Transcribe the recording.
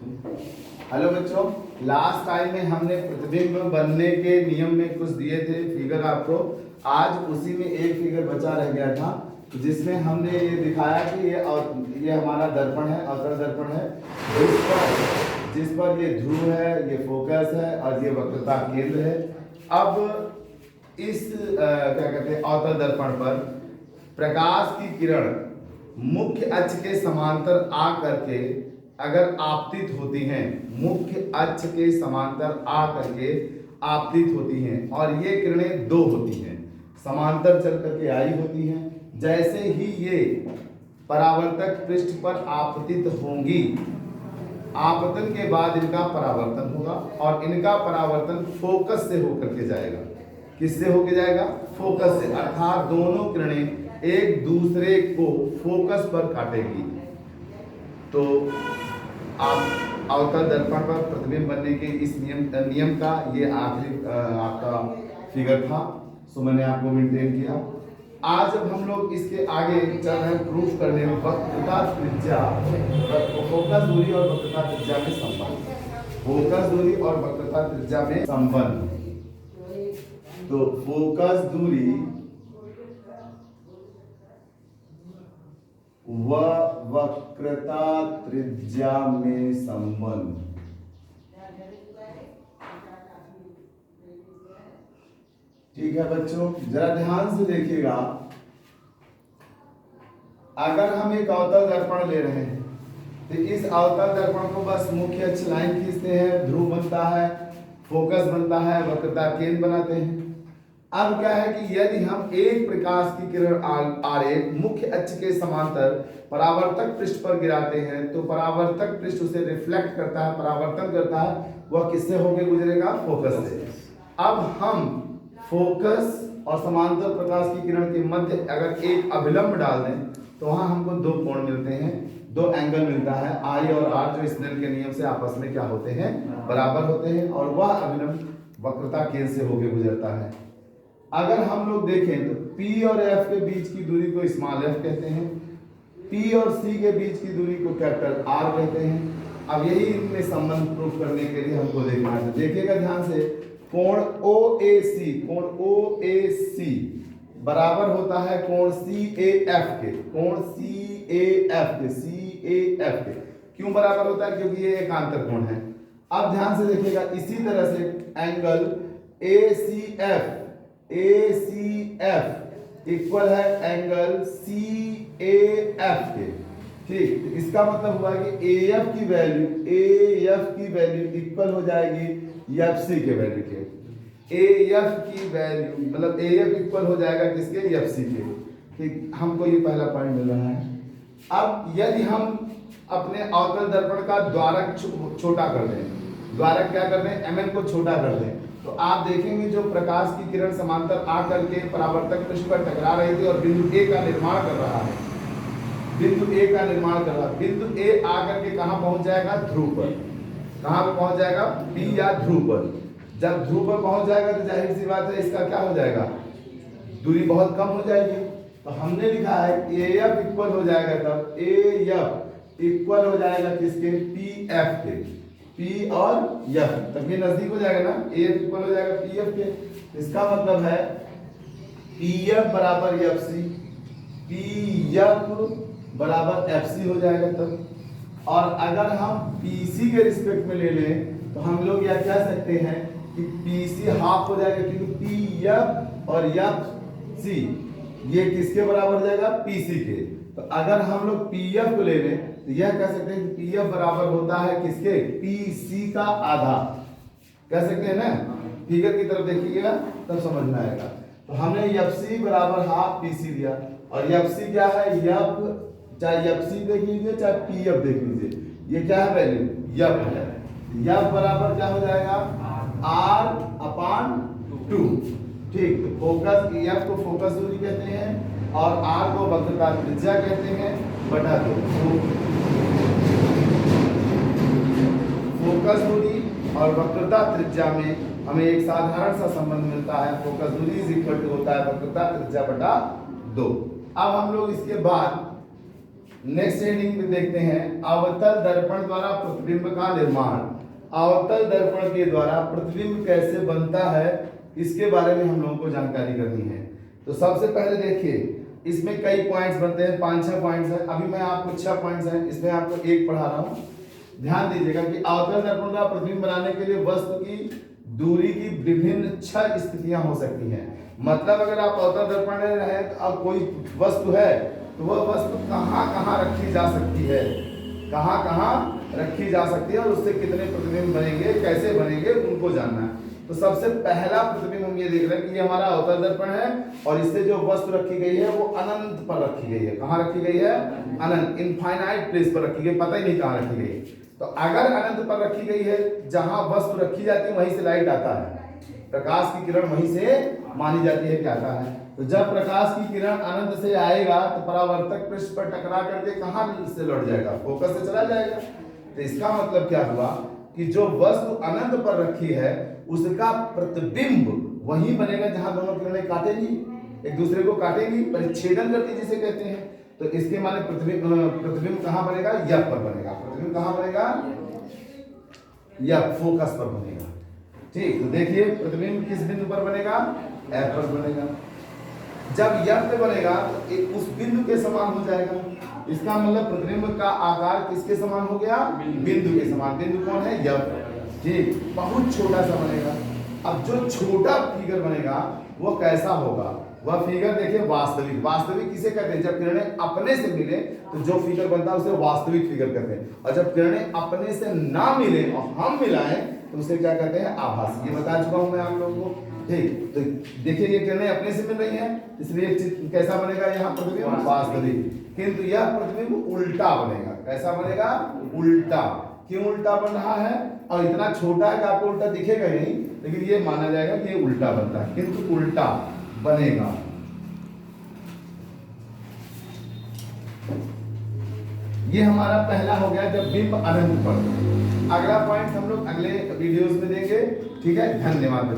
Hello बच्चों, last time में हमने प्रतिबिंब बनने के नियम में कुछ दिए थे फिगर आपको। आज उसी में एक फिगर बचा रह गया था जिसमें हमने ये दिखाया कि ये हमारा दर्पण है, अवतल दर्पण है, जिस पर ये ध्रुव है, ये फोकस है और ये वक्रता केंद्र है। अब इस क्या कहते हैं, अवतल दर्पण पर प्रकाश की किरण मुख्य अक्ष के समांतर आ करके अगर आपतित होती हैं, मुख्य अक्ष के समांतर आ करके आपतित होती हैं और ये किरणें दो होती हैं, समांतर चल करके आई होती हैं। जैसे ही ये परावर्तक पृष्ठ पर आपतित होंगी, आपतन के बाद इनका परावर्तन होगा और इनका परावर्तन फोकस से होकर के जाएगा। किससे होकर जाएगा? फोकस से, अर्थात दोनों किरणें एक दूसरे को फोकस पर काटेगी। तो आप अवतल दर्पण पर प्रतिबिंब बनने के इस नियम का ये आखिरी आपका फिगर था, सो मैंने आपको मेंटेन किया। आज अब हम लोग इसके आगे चल रहे हैं प्रूफ करने में वक्रता त्रिज्या, फोकस दूरी और वक्रता त्रिज्या में संबंध, फोकस दूरी और वक्रता त्रिज्या में संबंध। तो फोकस दूरी व वक्रता त्रिज्या में संबंध। ठीक है बच्चों, जरा ध्यान से देखिएगा। अगर हम एक अवतल दर्पण ले रहे हैं तो इस अवतल दर्पण को बस मुख्य अक्ष लाइन खींचते हैं, ध्रुव बनता है, फोकस बनता है, वक्रता केंद्र बनाते हैं। अब क्या है कि यदि हम एक प्रकाश की किरण आरेख मुख्य अक्ष के समांतर परावर्तक पृष्ठ पर गिराते हैं तो परावर्तक पृष्ठ उसे रिफ्लेक्ट करता है, परावर्तन करता है, वह किससे होकर गुजरेगा? फोकस से। अब हम फोकस और समांतर प्रकाश की किरण के मध्य अगर एक अभिलंब डाल दें तो वहां हमको दो कोण मिलते हैं, दो एंगल मिलता है, आई और आर, जो स्नेल के नियम से आपस में क्या होते हैं? बराबर होते हैं, और वह अभिलंब वक्रता केंद्र से होकर गुजरता है। अगर हम लोग देखें तो P और F के बीच की दूरी को स्मॉल f कहते हैं, P और C के बीच की दूरी को कैपिटल R कहते हैं। अब यही इनमें संबंध प्रूफ करने के लिए हमको देखना है। देखिएगा ध्यान से, कोण OAC, कोण OAC बराबर होता है कोण CAF के, कोण CAF के। क्यों बराबर होता है? क्योंकि ये एक आंतर कोण है। अब ध्यान से देखिएगा, इसी तरह से एंगल ACF इक्वल है एंगल CAF के। ठीक, तो इसका मतलब हुआ कि AF की वैल्यू इक्वल हो जाएगी FC के वैल्यू के। AF की वैल्यू मतलब AF इक्वल हो जाएगा किसके? FC के। ठीक, हमको ये पहला पॉइंट मिल रहा है। अब यदि हम अपने अवतल दर्पण का द्वारक छोटा कर दें, द्वारक क्या कर दें? MN को छोटा कर दें, तो आप देखेंगे जो प्रकाश की किरण समांतर आकर के परावर्तक पृष्ठ पर टकरा रही थी और बिंदु A का निर्माण कर रहा है, बिंदु A का निर्माण कर रहा है। बिंदु A आकर के कहां पहुंच जाएगा? ध्रुव पर। कहां पर पहुंच जाएगा? P या ध्रुव पर। जब ध्रुव पर पहुंच जाएगा तो जाहिर सी बात है इसका क्या हो जाएगा? दूरी बहुत कम हो जाएगी। तो हमने लिखा है AF इक्वल हो जाएगा, तब AF इक्वल हो जाएगा किसके? PF के। P और F तब ये नजदीक हो जाएगा ना, AF इक्वल हो जाएगा PF के। इसका मतलब है PF बराबर FC, PF बराबर FC हो जाएगा तब। और अगर हम PC के रिस्पेक्ट में ले लें तो हम लोग यह कह सकते हैं कि PC हाफ हो जाएगा, क्योंकि PF और FC ये किसके बराबर हो जाएगा? PC के। तो अगर हम लोग PF को ले लें तो यह कह सकते हैं कि PF बराबर होता है किसके? PC का आधा। कह सकते हैं ना? फिगर की तरफ देखिएगा तब समझ में आएगा। तो हमने FC बराबर हाफ PC दिया, और FC क्या है? F, चाहे FC देख लीजिए चाहे PF देख लीजिए, ये क्या है? वैल्यू F है। F बराबर क्या हो जाएगा? R/2। ठीक, तो फोकस F को फोकस दूरी कहते हैं और R को वक्रता त्रिज्या कहते हैं, बटा 2। फोकस दूरी और वक्रता त्रिज्या में हमें एक साधारण सा संबंध मिलता है, फोकस दूरी इज इक्वल टू होता है वक्रता त्रिज्या बटा 2। अब हम लोग इसके बाद नेक्स्ट हेडिंग में देखते हैं अवतल दर्पण द्वारा प्रतिबिंब का निर्माण। अवतल दर्पण के द्वारा प्रतिबिंब कैसे बनता है इसके बारे में हम लोगों को जानकारी करनी है। तो सबसे पहले देखिए इसमें कई पॉइंट्स बनते हैं, 5-6 पॉइंट्स हैं। अभी मैं आपको 6 पॉइंट्स हैं, इसमें आपको एक पढ़ा रहा हूँ। ध्यान दीजिएगा कि अवतल दर्पण का प्रतिबिंब बनाने के लिए वस्तु की दूरी की विभिन्न 6 स्थितियां हो सकती हैं। मतलब अगर आप अवतल दर्पण में रहे तो अब कोई वस्तु है तो वह वस्तु कहाँ कहाँ रखी जा सकती है, कहाँ कहाँ रखी जा सकती है और उससे कितने प्रतिबिंब बनेंगे, कैसे बनेंगे, उनको जानना है। तो सबसे पहला प्रतिबिंब हम ये देख रहे हैं कि ये हमारा अवतल दर्पण है और इससे जो वस्तु रखी गई है वो अनंत पर रखी गई है। कहाँ रखी गई है? अनंत, इनफाइनाइट प्लेस पर रखी गई, पता ही नहीं कहाँ रखी गई है। तो अगर अनंत पर रखी गई है, जहां वस्तु रखी जाती है वहीं से लाइट आता है, प्रकाश की किरण वहीं से मानी जाती है कि आता है। तो जब प्रकाश की किरण अनंत से आएगा तो परावर्तक पृष्ठ पर टकरा करके कहां से लौट जाएगा? फोकस से चला जाएगा। तो इसका मतलब क्या हुआ कि जो वस्तु अनंत पर रखी है उसका प्रतिबिंब वहीं बनेगा जहां दोनों किरणें काटेंगी, एक दूसरे को काटेंगी, परिच्छेदन करती जिसे कहते हैं। तो इसके माने प्रतिबिंब कहां बनेगा? यफ पर बनेगा। प्रतिबिंब कहां बनेगा? यफ, फोकस पर बनेगा। ठीक, तो देखिए प्रतिबिंब किस बिंदु पर बनेगा? एफ पर बनेगा। जब यफ पे बनेगा तो एक उस बिंदु के समान हो जाएगा। इसका मतलब प्रतिबिंब का आकार किसके समान हो गया? बिंदु के समान। बिंदु कौन है? यफ। ठीक, बहुत छोटा सा बनेगा। अब जो छोटा फिगर बनेगा वो कैसा होगा? वह फिगर देखिए वास्तविक। वास्तविक किसे कहते हैं? जब किरणें अपने से मिले तो जो फिगर बनता है उसे वास्तविक फिगर कहते हैं, और जब किरणें अपने से ना मिले और हम मिलाएं तो उसे क्या कहते हैं? आभासी। ये बता चुका हूं मैं आप लोगों को। ठीक, तो देखिए ये किरणें अपने से मिल रही हैं, इसलिए कैसा बनेगा यहाँ प्रतिबिंब? वास्तविक। किंतु यह प्रतिबिंब उल्टा बनेगा। कैसा बनेगा? उल्टा। क्यों उल्टा बन रहा है? और इतना छोटा है कि आपको उल्टा दिखेगा नहीं, लेकिन ये माना जाएगा कि ये उल्टा बनता है, किंतु उल्टा बनेगा। ये हमारा पहला हो गया जब बिंब अनंत पर। अगला पॉइंट हम लोग अगले वीडियोस में देंगे। ठीक है, धन्यवाद।